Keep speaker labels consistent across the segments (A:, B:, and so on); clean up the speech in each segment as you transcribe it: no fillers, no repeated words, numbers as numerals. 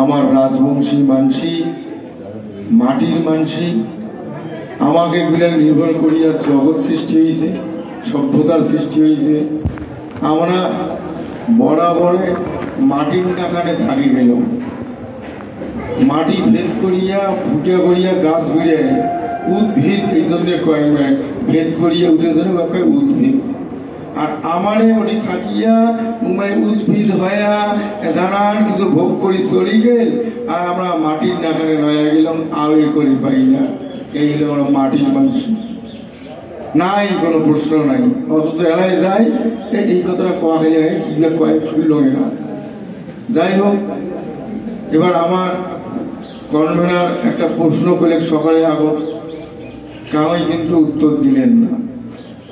A: আমার রাজবংশী মানসি মাটির মানসি আমাকে গুলা নির্ভর করিয়া জগৎ সৃষ্টি হয়েছে, সভ্যতার সৃষ্টি হয়েছে। আমরা বরাবরে মাটির নাকানে থাকি গেল, মাটি ভেদ করিয়া ফুটিয়া করিয়া গাছ বেড়ে উদ্ভিদ, এই জন্য কয় ভেদ করিয়া উঠে জন্য কয় উদ্ভিদ। আর আমারে ওটি থাকিয়া উদ্ভিদ হইয়া নানান কিছু ভোগ করি চলি গেল, আর আমরা মাটির নাকানে রয়ে গেলাম, আগে করি পাই না। এই হলো আমরা মাটির মানুষ, নাই কোনো প্রশ্ন নাই। অথচ এলাকায় যায় এই কথাটা কয়া গেলে কিভাবে কয়েক শুনল না। যাই হোক, এবার আমার কনভেনার একটা প্রশ্ন করলে সকালে আগত, কাউই কিন্তু উত্তর দিলেন না।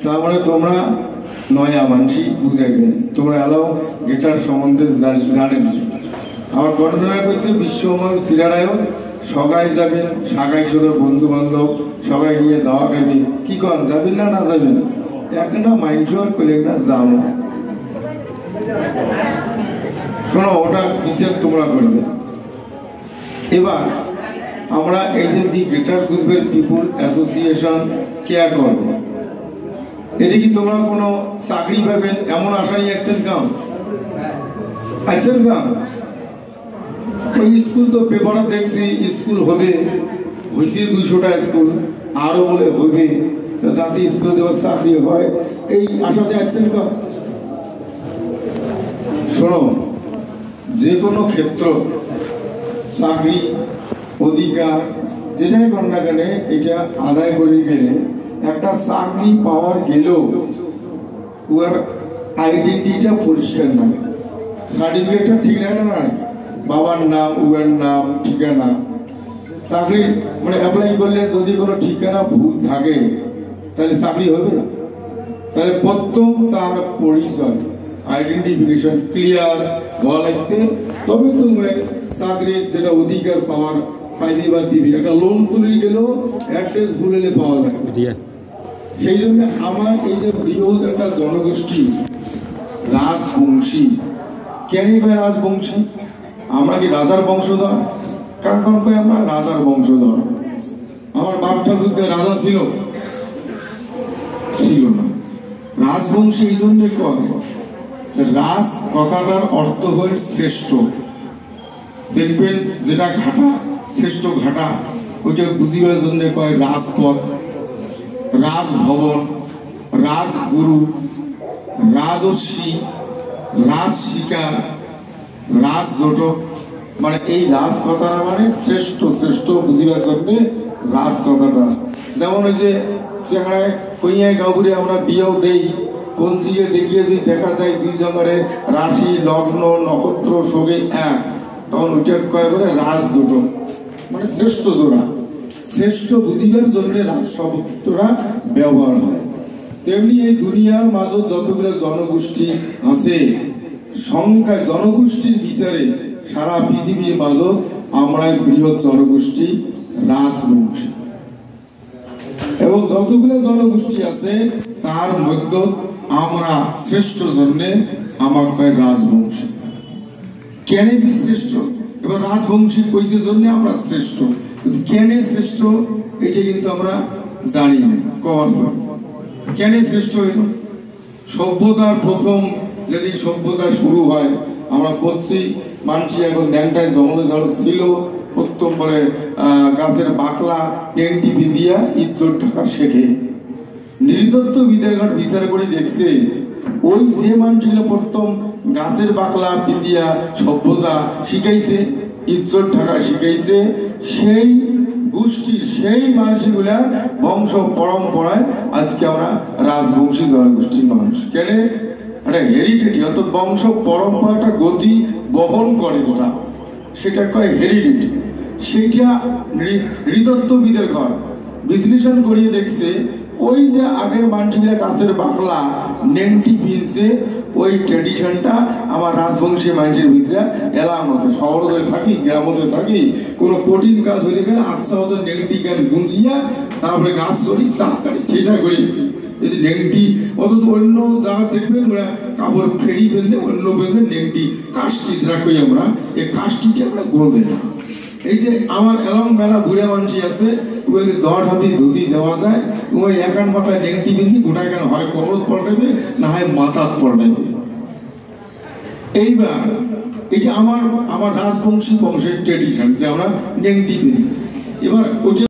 A: তারপরে তোমরা নয়া মানসি বুঝাইবেন, তোমরা এলাও গিটার সম্বন্ধে জানেন। আমার কনভেনার করেছে বিশ্বময় সিরারায়ও সবাই যাবেন, সাগাই সদর বন্ধু বান্ধব সবাই নিয়ে যাওয়া খাবে। কি কন, যাবেন না যাবেন? এক না মাইন্ড করে না যাবো। শোনো, ওটা বিচার তোমরা করবে। এবার আমরা এই যে the greater Cooch Behar people association care করবো, এটা কি তোমরা কোনো চাকরি পাবেন এমন আশা নিয়ে আসছেন? কাম আসছেন কাম? ওই স্কুল তো পেপারে দেখছি স্কুল হবে, হয়েছে 200টা স্কুল, আরো বলে হবে, যাতে স্কুল দেওয়ার চাকরি হয়, এই আশাতে আসছেন কাম? শোনো, যে কোনো ক্ষেত্র চাকরি অধিকার যেটাই কর না কেন, এটা আদায় করে গেলে একটা চাকরি পাওয়ার গেলেও ওর আইডেন্টিটিটা পরিষ্কার না, সার্টিফিকেটটা ঠিক লাগে না, বাবার নাম, উয়ার নাম, ঠিকানা। চাকরি মানে অ্যাপ্লাই করলে যদি কোনো ঠিকানা ভুল থাকে তাহলে চাকরি হবে? তাহলে প্রথম তার পরিচয় আইডেন্টিফিকেশন ক্লিয়ার হওয়া লাগবে, তবে তুমি চাকরির যেটা অধিকার পাওয়ার পাইবি বা দিবি। একটা লোন তুলে গেলেও অ্যাড্রেস ভুল হলে পাওয়া যায়। সেই জন্য আমার এই যে বৃহৎ একটা জনগোষ্ঠী রাজবংশী, কেন ভাই রাজবংশী? আমরা কি রাজার বংশধর? কারণ আমরা রাজার বংশধর। আমার বাপ ঠাকুর রাজা ছিল না। রাজবংশী এই জন্য কয়, রাজ কথাটার অর্থ হয় শ্রেষ্ঠ। দেখবেন যেটা ঘাটা, শ্রেষ্ঠ ঘাটা, ওইটা বুঝিবার জন্য কয় রাজপথ, রাজভবন, রাজগুরু, রাজস্বী, রাজশিকা, রাজজটক। মানে এই রাজ কথাটা মানে শ্রেষ্ঠ, শ্রেষ্ঠ বুঝিবার জন্য রাজ কথাটা। যেমন ওই যে চেহারায় কইয়ায় গাউরে আমরা বিয়েও দেই, পঞ্জিকে দেখিয়ে যদি দেখা যায় দুই জনের রাশি লগ্ন নক্ষত্র সঙ্গে এক, তখন ওইটা কয় বলে রাজজোটক, মানে শ্রেষ্ঠ জোড়া। শ্রেষ্ঠ বুঝিবার জন্য রাজ শব্দটা ব্যবহার হয়। তেমনি এই দুনিয়ার মাঝে যতগুলো জনগোষ্ঠী আছে, সংখ্যায় জনগোষ্ঠীর বিচারে সারা পৃথিবীর মাঝে আমরা বৃহৎ জনগোষ্ঠী রাজবংশী। এবং যতগুলো জনগোষ্ঠী আছে তার মধ্যে আমরা শ্রেষ্ঠ জন্যে আমার কয় রাজবংশী। কেন কি শ্রেষ্ঠ? এবার রাজবংশী কইছে জন্য আমরা শ্রেষ্ঠ, কিন্তু কেন শ্রেষ্ঠ এটা কিন্তু আমরা জানি না। কেন শ্রেষ্ঠ হইল? সভ্যতার প্রথম যেদিন সভ্যতা শুরু হয়, আমরা পড়ছি মানছি এখন ন্যাংটায় জঙ্গলে ঝাড় ছিল, প্রথম পরে গাছের বাকলা টেন্টি বিদিয়া ইজ্জত ঢাকা শেখে। নৃতত্ত্ববিদের ঘর বিচার করে দেখছে, ওই যে মানুষগুলো প্রথম গাছের বাকলা বিদিয়া সভ্যতা শিখাইছে, ইজ্জত ঢাকা শিখাইছে, সেই গোষ্ঠীর সেই মানুষগুলার বংশ পরম্পরায় আজকে আমরা রাজবংশী জনগোষ্ঠীর মানুষ। কেন? একটা হেরিটেটি, অর্থাৎ বংশ পরম্পরাটা গতি বহন করে, যেটা সেটা কয় হেরিটেটি। সেইটা নৃতত্ত্ববিদের ঘর বিশ্লেষণ করিয়ে দেখছে, ওই যে আগের মানুষগুলা গাছের বাকলা নেংটি পিনছে, ওই ট্রেডিশনটা আমার রাজবংশী মানুষের ভিতরে এলাম আছে। শহরে থাকি, গ্রামে থাকি, কোনো কঠিন কাজ হইলে গেলে আচ্ছা মতো নেংটি গান গুঁজিয়া তারপরে গাছ চড়ি চাপ কাটি সেটা করি। এই যে নেংটি, অথচ অন্য জায়গা দেখবেন ওরা কাপড় ফেরি বেঁধে অন্য বেঁধে নেংটি কাষ্টি যেটা করি আমরা, এই কাষ্টিটি আমরা গোঁজে না। এই যে আমার এলাম মেলা বুড়া মানুষ আছে, ওই 10 হাতি ধুতি দেওয়া যায়, ওই একান মাথায় নেংটি বিন্ধি গোটা এখানে হয় কবরত পল্টাইবে, না হয় মাথাত পল্টাইবে। এইবার এই যে আমার রাজবংশী বংশের ট্রেডিশন যে আমরা নেংটি বিন্ধি। এবার ওই